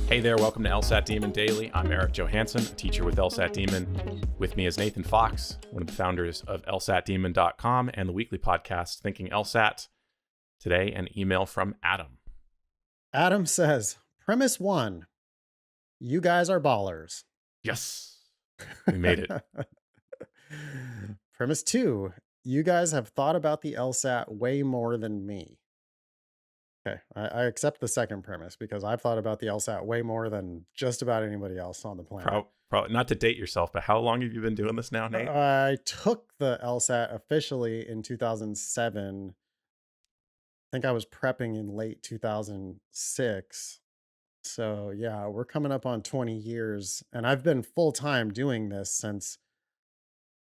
Hey there, welcome to LSAT Demon Daily. I'm Eric Johansson, a teacher with LSAT Demon. With me is Nathan Fox, one of the founders of LSATdemon.com and the weekly podcast Thinking LSAT. Today, an email from Adam. Adam says, premise 1, you guys are ballers. Yes, we made it. Premise 2, you guys have thought about the LSAT way more than me. Okay, I accept the second premise because I've thought about the LSAT way more than just about anybody else on the planet. Probably not to date yourself, but how long have you been doing this now, Nate? I took the LSAT officially in 2007. I think I was prepping in late 2006. So yeah, we're coming up on 20 years, and I've been full-time doing this since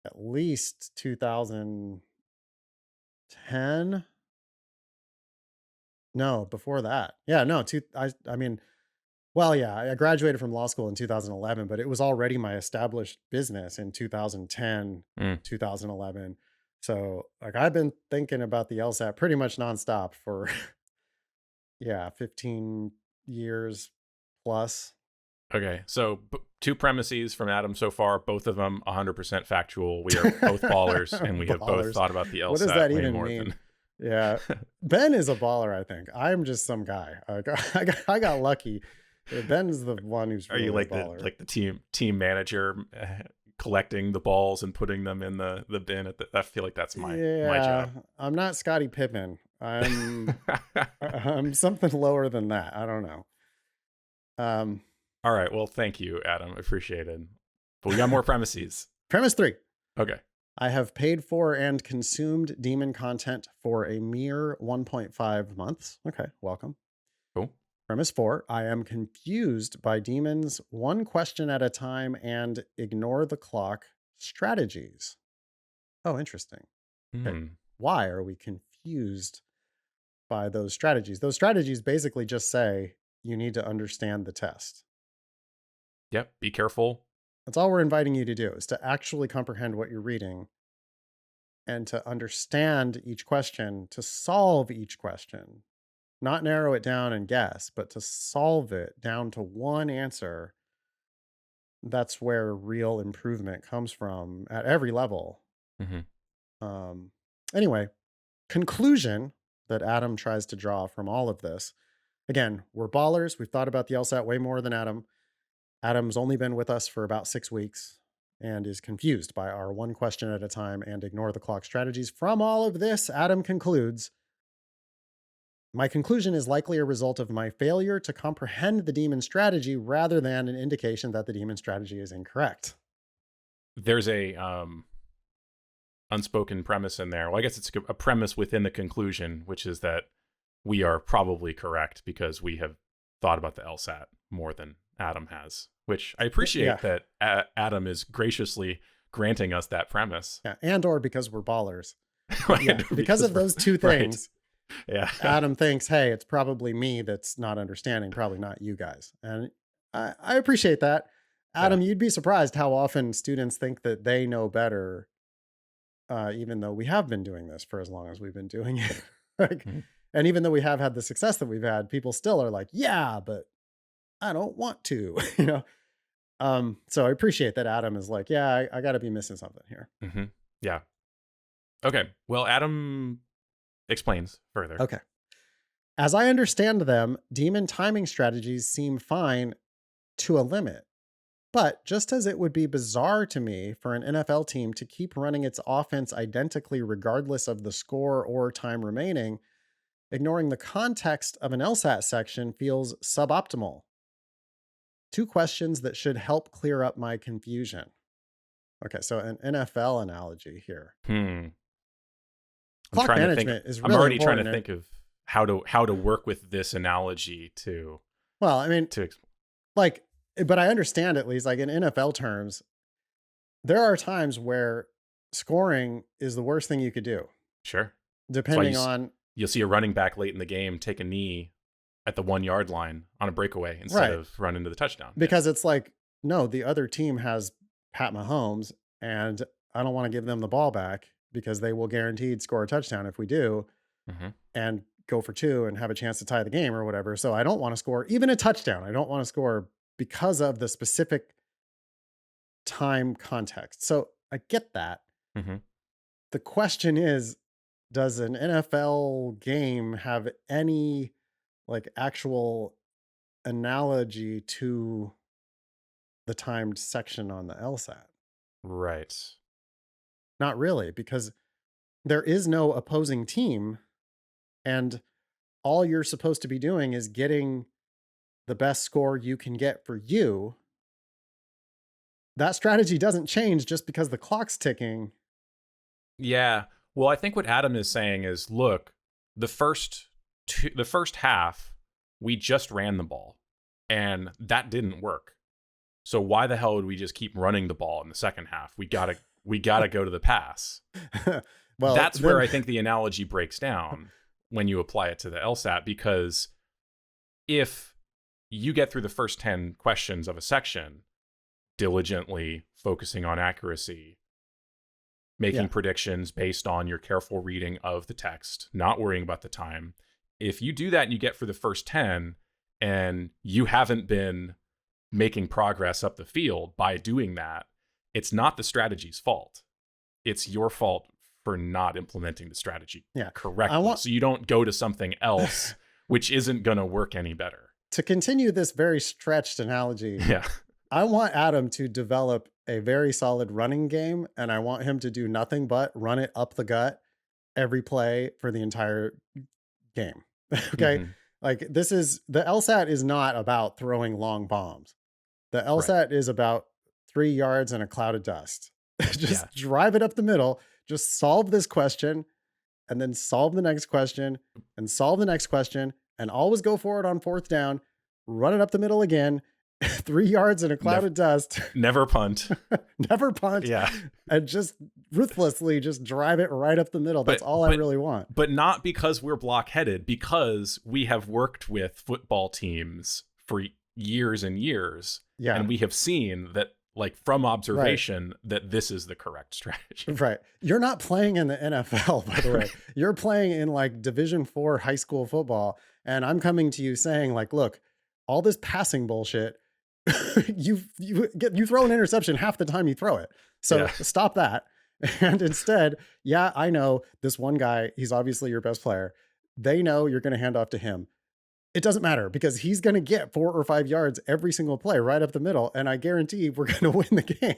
at least 2010. No, before that. Yeah, no, I mean, well, yeah, I graduated from law school in 2011, but it was already my established business in 2010, 2011. So, like, I've been thinking about the LSAT pretty much nonstop for, yeah, 15 years plus. Okay, so two premises from Adam so far, both of them 100% factual. We are both ballers, and we have both thought about the LSAT What does that way even more mean? than... Yeah, Ben is a baller, I think. I'm just some guy. I got lucky. Ben's the one who's Are really you like a baller. the team manager, collecting the balls and putting them in the bin? I feel like that's my job. I'm not Scottie Pippen. I'm something lower than that. I don't know. All right. Well, thank you, Adam. Appreciate it. But we got more premises. Premise 3. Okay. I have paid for and consumed Demon content for a mere 1.5 months. Okay, welcome. Cool. Premise 4, I am confused by Demon's one question at a time and ignore the clock strategies. Oh, interesting. Okay. Why are we confused by those strategies? Those strategies basically just say you need to understand the test. Yep. Be careful. That's all we're inviting you to do, is to actually comprehend what you're reading and to understand each question, to solve each question, not narrow it down and guess, but to solve it down to one answer. That's where real improvement comes from at every level. Anyway, conclusion that Adam tries to draw from all of this. Again, we're ballers. We've thought about the LSAT way more than Adam. Adam's only been with us for about 6 weeks and is confused by our one question at a time and ignore the clock strategies. From all of this, Adam concludes, my conclusion is likely a result of my failure to comprehend the Demon strategy rather than an indication that the Demon strategy is incorrect. There's a unspoken premise in there. Well, I guess it's a premise within the conclusion, which is that we are probably correct because we have thought about the LSAT more than Adam has, which I appreciate that Adam is graciously granting us that premise. Yeah, and or because we're ballers. Because of those two things. Right. Yeah. Adam thinks, hey, it's probably me that's not understanding, probably not you guys. And I appreciate that. Adam, you'd be surprised how often students think that they know better, even though we have been doing this for as long as we've been doing it. And even though we have had the success that we've had, people still are like, yeah, but I don't want to, so I appreciate that Adam is like, yeah, I got to be missing something here. Yeah. Okay. Well, Adam explains further. Okay. As I understand them, Demon timing strategies seem fine to a limit. But just as it would be bizarre to me for an NFL team to keep running its offense identically regardless of the score or time remaining, ignoring the context of an LSAT section feels suboptimal. 2 questions that should help clear up my confusion. Okay, so an NFL analogy here. Clock management is really important. I'm already trying to think of how to work with this analogy to. Well, I mean, but I understand at least, like in NFL terms, there are times where scoring is the worst thing you could do. Sure. Depending on. You'll see a running back late in the game take a knee at the 1 yard line on a breakaway instead of running to the touchdown. Because it's like, no, the other team has Pat Mahomes and I don't want to give them the ball back because they will guaranteed score a touchdown if we do. And go for two and have a chance to tie the game or whatever. So I don't want to score even a touchdown. I don't want to score because of the specific time context. So I get that. Hmm. The question is, does an NFL game have any like actual analogy to the timed section on the LSAT? Right. Not really, because there is no opposing team, and all you're supposed to be doing is getting the best score you can get for you. That strategy doesn't change just because the clock's ticking. Yeah. Well, I think what Adam is saying is, look, the first half, we just ran the ball, and that didn't work. So why the hell would we just keep running the ball in the second half? We gotta go to the pass. Well, That's then, where I think the analogy breaks down when you apply it to the LSAT, because if you get through the first 10 questions of a section diligently focusing on accuracy, making yeah, predictions based on your careful reading of the text, not worrying about the time. If you do that and you get for the first 10 and you haven't been making progress up the field by doing that, it's not the strategy's fault. It's your fault for not implementing the strategy yeah. I correctly. want So you don't go to something else which isn't going to work any better. to continue this very stretched analogy. Yeah. I want Adam to develop a very solid running game, and I want him to do nothing but run it up the gut every play for the entire game. Okay. Hmm. Like the LSAT is not about throwing long bombs. The Right. LSAT is about 3 yards and a cloud of dust. Yeah. Just drive it up the middle. Just solve this question and then solve the next question and solve the next question and always go for it on fourth down. Run it up the middle again. 3 yards and a cloud Never, of dust. never punt. Never punt. Yeah. And just ruthlessly just drive it right up the middle. That's all I really want. But not because we're blockheaded, because we have worked with football teams for years and years. Yeah. And we have seen that, like, from Right. observation, that this is the correct strategy. Right. You're not playing in the NFL, by the way. You're playing in like Division 4 high school football. And I'm coming to you saying, like, look, all this passing bullshit, you throw an interception half the time you throw it. So Yeah. stop that. And instead, yeah, I know this one guy, he's obviously your best player. They know you're going to hand off to him. It doesn't matter because he's going to get 4 or 5 yards every single play right up the middle. And I guarantee we're going to win the game.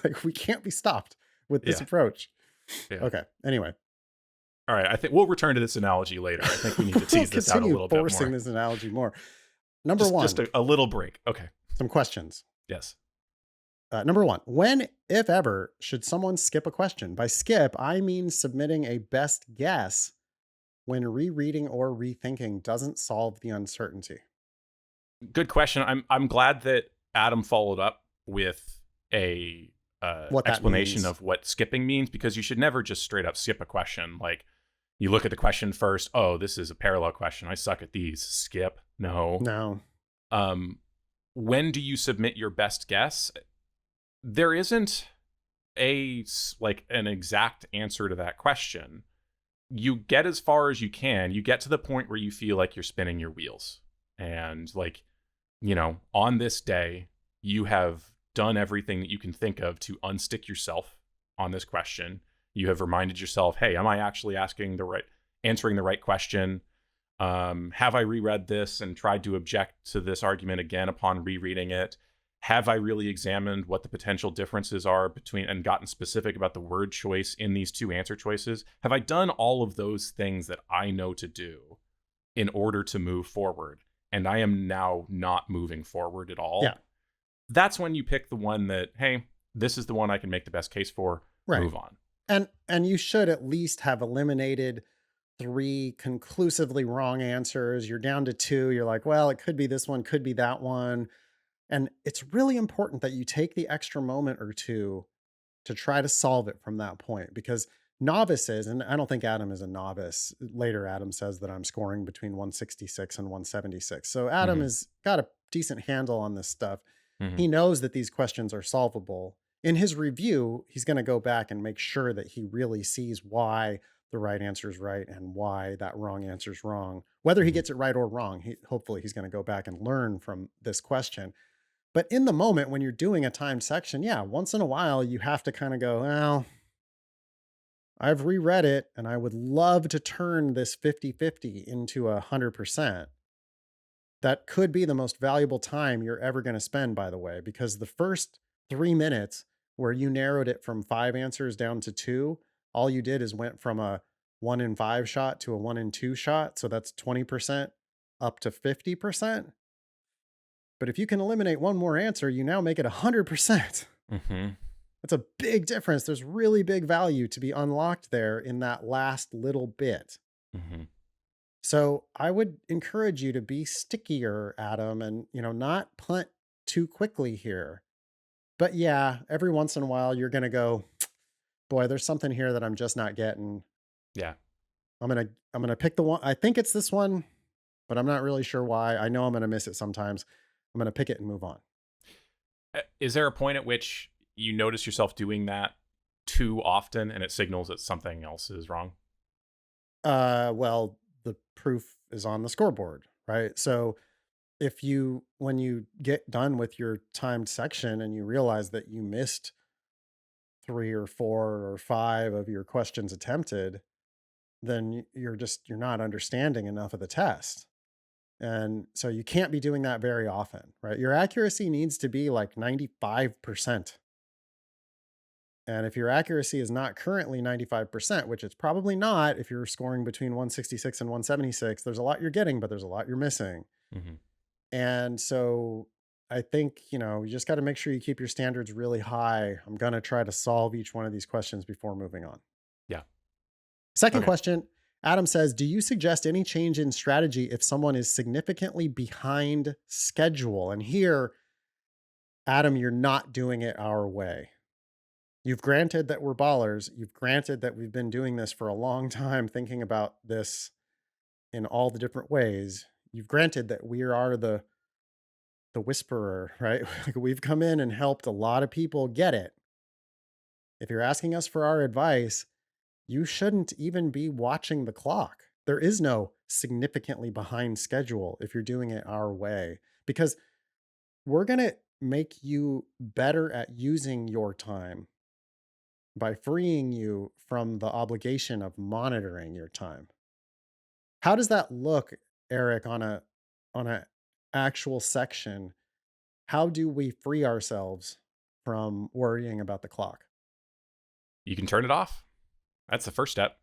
Like, we can't be stopped with this Yeah. approach. Yeah. Okay. Anyway, All right. I think we'll return to this analogy later. I think we need to we'll tease this out a continue little bit forcing more. this analogy more. Number one, Just a little break. Okay. some questions. Yes. Number one, when, if ever, should someone skip a question? By skip, I mean submitting a best guess when rereading or rethinking doesn't solve the uncertainty. Good question. I'm glad that Adam followed up with a What that explanation means. of what skipping means, because you should never just straight up skip a question. Like, you look at the question first. Oh, this is a parallel question. I suck at these. Skip. No. No. When do you submit your best guess? There isn't an exact answer to that question. You get as far as you can. You get to the point where you feel like you're spinning your wheels. And, like, on this day, you have done everything that you can think of to unstick yourself on this question. You have reminded yourself, hey, am I actually answering the right question? Have I reread this and tried to object to this argument again upon rereading it? Have I really examined what the potential differences are between and gotten specific about the word choice in these two answer choices? Have I done all of those things that I know to do in order to move forward? And I am now not moving forward at all. Yeah. That's when you pick the one that, hey, this is the one I can make the best case for. Right. Move on. And you should at least have eliminated 3 conclusively wrong answers. You're down to 2. You're like, well, it could be this one, could be that one. And it's really important that you take the extra moment or 2 to try to solve it from that point, because novices, and I don't think Adam is a novice. Later, Adam says that I'm scoring between 166 and 176. So Adam has got a decent handle on this stuff. Mm-hmm. He knows that these questions are solvable. In his review, he's going to go back and make sure that he really sees why the right answer is right and why that wrong answer is wrong. Whether he Mhm. gets it right or wrong, hopefully he's going to go back and learn from this question. But in the moment when you're doing a timed section, yeah, once in a while you have to kind of go, well, I've reread it and I would love to turn this 50-50 into 100%. That could be the most valuable time you're ever going to spend, by the way, because the first 3 minutes where you narrowed it from 5 answers down to two, all you did is went from a 1 in 5 shot to a 1 in 2 shot. So that's 20% up to 50%. But if you can eliminate one more answer, you now make it 100%. Mhm. That's a big difference. There's really big value to be unlocked there in that last little bit. Mhm. So I would encourage you to be stickier, Adam, and not punt too quickly here. But yeah, every once in a while you're gonna go, boy, there's something here that I'm just not getting. Yeah. I'm gonna pick the one. I think it's this one, but I'm not really sure why. I know I'm gonna miss it sometimes. I'm gonna pick it and move on. Is there a point at which you notice yourself doing that too often and it signals that something else is wrong? Well, the proof is on the scoreboard, right? So when you get done with your timed section and you realize that you missed 3 or 4 or 5 of your questions attempted, then you're not understanding enough of the test. And so you can't be doing that very often, right? Your accuracy needs to be like 95%. And if your accuracy is not currently 95%, which it's probably not if you're scoring between 166 and 176, there's a lot you're getting, but there's a lot you're missing. Mhm. And so I think, you just got to make sure you keep your standards really high. I'm going to try to solve each one of these questions before moving on. Yeah. Second Okay. question, Adam says, do you suggest any change in strategy if someone is significantly behind schedule? And here, Adam, you're not doing it our way. You've granted that we're ballers. You've granted that we've been doing this for a long time, thinking about this in all the different ways. You've granted that we are the whisperer, right? Like we've come in and helped a lot of people get it. If you're asking us for our advice, you shouldn't even be watching the clock. There is no significantly behind schedule if you're doing it our way, because we're going to make you better at using your time by freeing you from the obligation of monitoring your time. How does that look, Eric, on a actual section? How do we free ourselves from worrying about the clock? You can turn it off. That's the first step.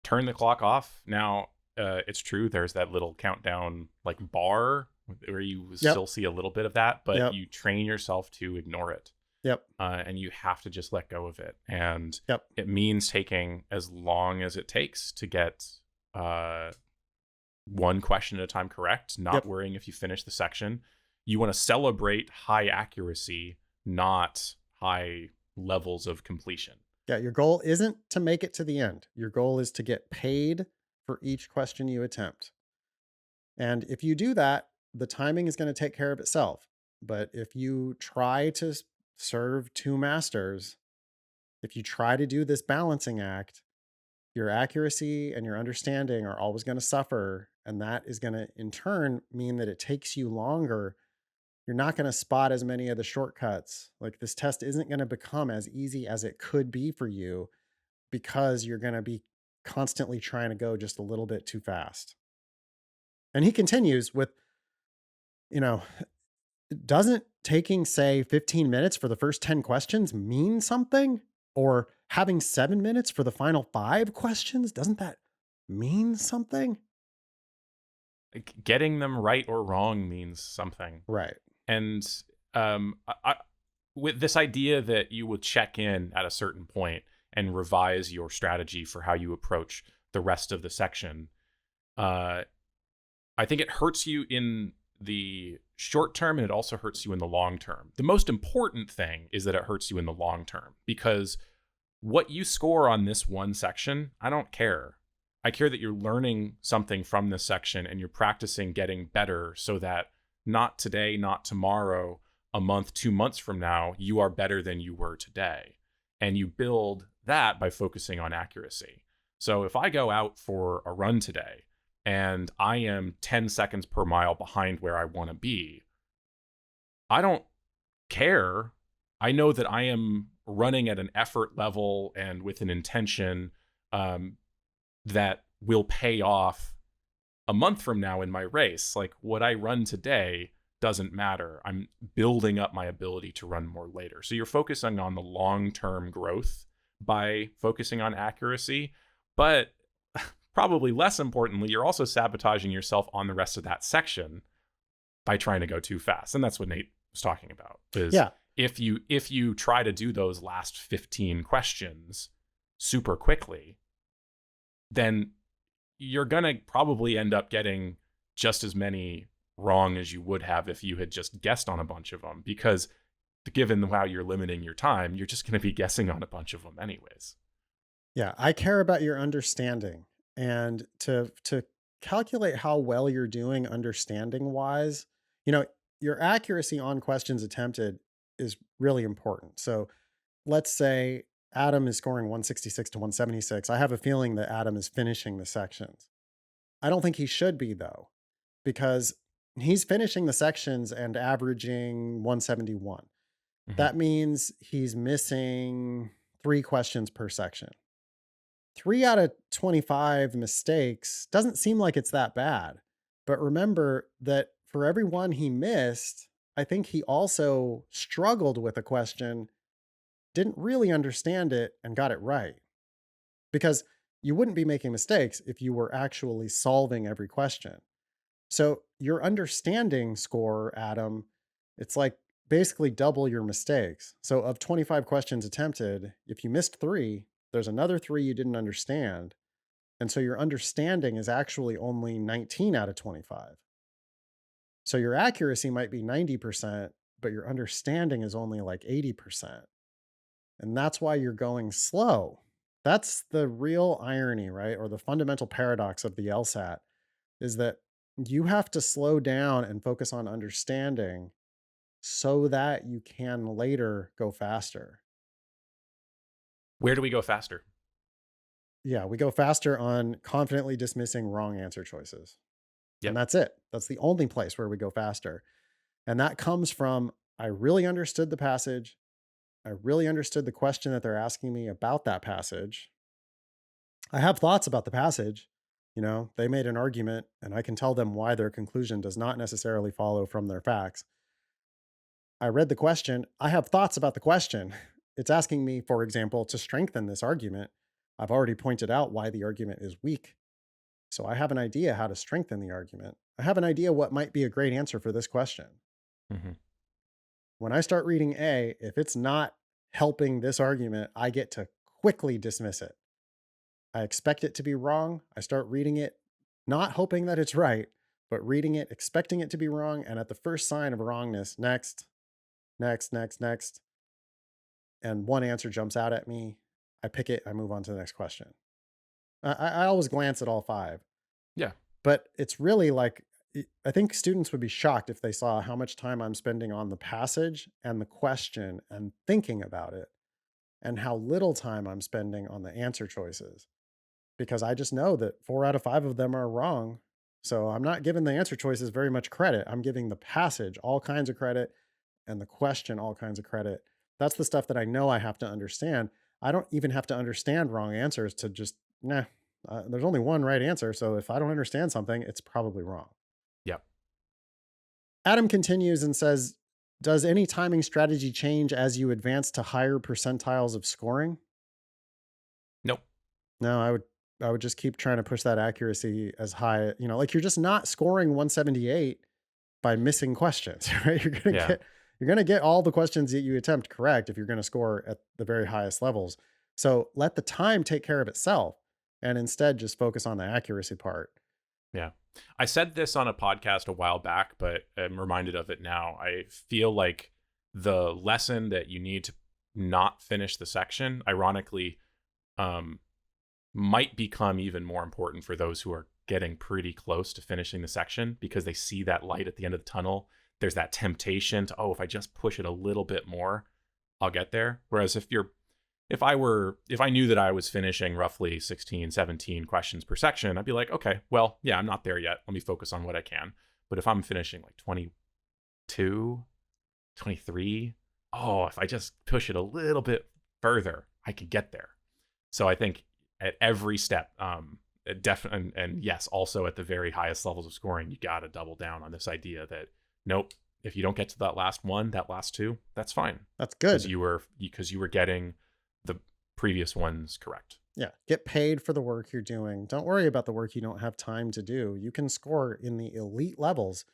Turn the clock off. Now, it's true. There's that little countdown like bar where you Yep. still see a little bit of that, but Yep. you train yourself to ignore it. Yep. And you have to just let go of it. And Yep. it means taking as long as it takes to get one question at a time correct, not Yep. worrying if you finish the section. You want to celebrate high accuracy, not high levels of completion. Yeah, your goal isn't to make it to the end. Your goal is to get paid for each question you attempt. And if you do that, the timing is going to take care of itself. But if you try to serve two masters, if you try to do this balancing act, your accuracy and your understanding are always going to suffer. And that is going to, in turn, mean that it takes you longer. You're not going to spot as many of the shortcuts. Like this test isn't going to become as easy as it could be for you because you're going to be constantly trying to go just a little bit too fast. And he continues with, you know, doesn't taking, say, 15 minutes for the first 10 questions mean something? Or having 7 minutes for the final 5 questions? Doesn't that mean something? Like, getting them right or wrong means something. Right. And with this idea that you will check in at a certain point and revise your strategy for how you approach the rest of the section, I think it hurts you in the short term and it also hurts you in the long term. The most important thing is that it hurts you in the long term, because what you score on this one section, I don't care. I care that you're learning something from this section and you're practicing getting better so that not today, not tomorrow, a month, 2 months from now, you are better than you were today. And you build that by focusing on accuracy. So if I go out for a run today and I am 10 seconds per mile behind where I want to be, I don't care. I know that I am running at an effort level and with an intention that will pay off a month from now in my race. Like, what I run today doesn't matter. I'm building up my ability to run more later. So you're focusing on the long-term growth by focusing on accuracy, but probably less importantly, you're also sabotaging yourself on the rest of that section by trying to go too fast. And that's what Nate was talking about, is Yeah. if you try to do those last 15 questions super quickly, then you're going to probably end up getting just as many wrong as you would have if you had just guessed on a bunch of them, because given how you're limiting your time, you're just going to be guessing on a bunch of them anyways. Yeah, I care about your understanding, and to calculate how well you're doing understanding wise, you know, your accuracy on questions attempted is really important. So, let's say Adam is scoring 166 to 176. I have a feeling that Adam is finishing the sections. I don't think he should be though, because he's finishing the sections and averaging 171. Mm-hmm. That means he's missing 3 questions per section. 3 out of 25 mistakes doesn't seem like it's that bad. But remember that for every one he missed, I think he also struggled with a question, didn't really understand it, and got it right. Because you wouldn't be making mistakes if you were actually solving every question. So your understanding score, Adam, it's like basically double your mistakes. So of 25 questions attempted, if you missed 3, there's another 3 you didn't understand. And so your understanding is actually only 19 out of 25. So your accuracy might be 90%, but your understanding is only like 80%. And that's why you're going slow. That's the real irony, right? Or the fundamental paradox of the LSAT is that you have to slow down and focus on understanding so that you can later go faster. Where do we go faster? Yeah, we go faster on confidently dismissing wrong answer choices. And Yep. that's it. That's the only place where we go faster. And that comes from I really understood the passage. I really understood the question that they're asking me about that passage. I have thoughts about the passage. You know, they made an argument, and I can tell them why their conclusion does not necessarily follow from their facts. I read the question. I have thoughts about the question. It's asking me, for example, to strengthen this argument. I've already pointed out why the argument is weak. So I have an idea how to strengthen the argument. I have an idea what might be a great answer for this question. Mm-hmm. When I start reading A, if it's not helping this argument, I get to quickly dismiss it. I expect it to be wrong. I start reading it, not hoping that it's right, but reading it, expecting it to be wrong. And at the first sign of wrongness, next, next, next, next, and one answer jumps out at me. I pick it, I move on to the next question. I always glance at all 5, Yeah. but it's really like, I think students would be shocked if they saw how much time I'm spending on the passage and the question and thinking about it, and how little time I'm spending on the answer choices. Because I just know that 4 out of 5 of them are wrong. So I'm not giving the answer choices very much credit. I'm giving the passage all kinds of credit and the question all kinds of credit. That's the stuff that I know I have to understand. I don't even have to understand wrong answers to just, there's only one right answer. So if I don't understand something, it's probably wrong. Yep. Adam continues and says, does any timing strategy change as you advance to higher percentiles of scoring? Nope. No, I would just keep trying to push that accuracy as high, like you're just not scoring 178 by missing questions, right? You're going to get all the questions that you attempt correct if you're going to score at the very highest levels. So let the time take care of itself and instead just focus on the accuracy part. Yeah. I said this on a podcast a while back, but I'm reminded of it now. I feel like the lesson that you need to not finish the section, ironically, might become even more important for those who are getting pretty close to finishing the section, because they see that light at the end of the tunnel. There's that temptation to, if I just push it a little bit more, I'll get there. Whereas if you're if I knew that I was finishing roughly 16, 17 questions per section, I'd be like, okay, well, yeah, I'm not there yet. Let me focus on what I can. But if I'm finishing like 22, 23, oh, if I just push it a little bit further, I could get there. So I think at every step, definitely, and yes, also at the very highest levels of scoring, you got to double down on this idea that nope, if you don't get to that last one, that last two, that's fine. That's good. Because you were getting the previous ones correct. Yeah. Get paid for the work you're doing. Don't worry about the work you don't have time to do. You can score in the elite levels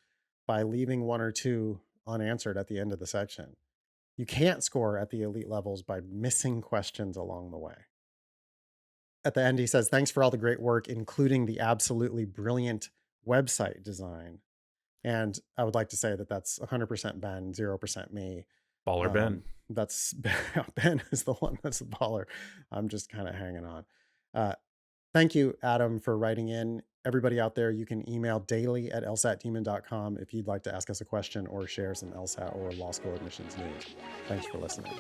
by leaving one or two unanswered at the end of the section. You can't score at the elite levels by missing questions along the way. At the end, he says, thanks for all the great work, including the absolutely brilliant website design. And I would like to say that that's 100% Ben, 0% me. Baller Ben. That's Ben is the one that's a baller. I'm just kind of hanging on. Thank you, Adam, for writing in. Everybody out there, you can email daily@lsatdemon.com if you'd like to ask us a question or share some LSAT or law school admissions news. Thanks for listening.